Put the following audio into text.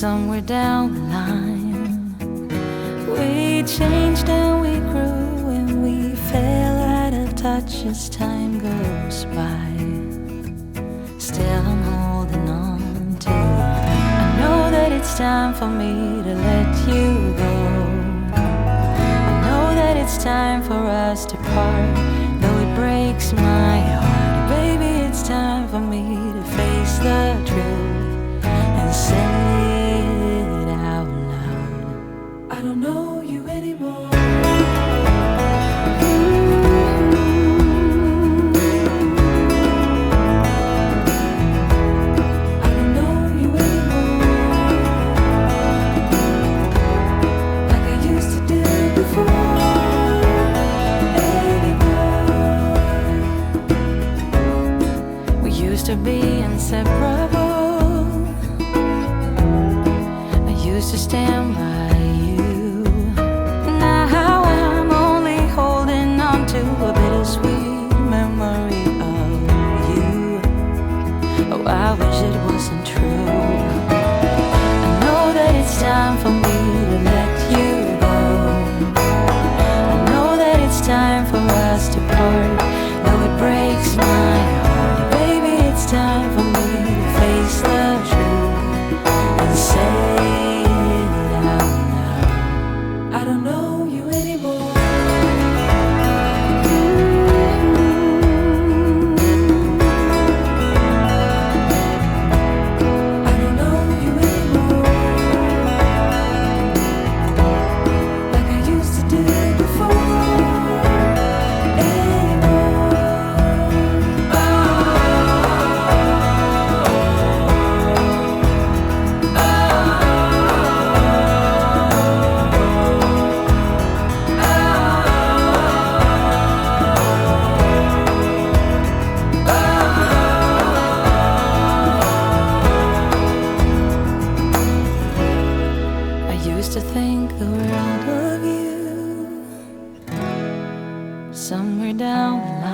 somewhere down the line. We changed and we grew and we fell out of touch as time goes by. Still I'm holding on to you. I know that it's time for me to let you go. I know that it's time for us to part, though it breaks my heart. Baby, it's time for me to face the truth and say it out loud. I don't know you anymore. To be inseparable, I used to stand by you. Now I'm only holding on to a bittersweet memory of you. Oh, I wish it wasn't true. I know that it's time for me to let you go. I know that it's time for us to part, though it breaks my heart. It's time for me to face the truth and say it out loud. I don't know you anymore. I don't know you anymore, like I used to do before. To think the world of you somewhere down the line.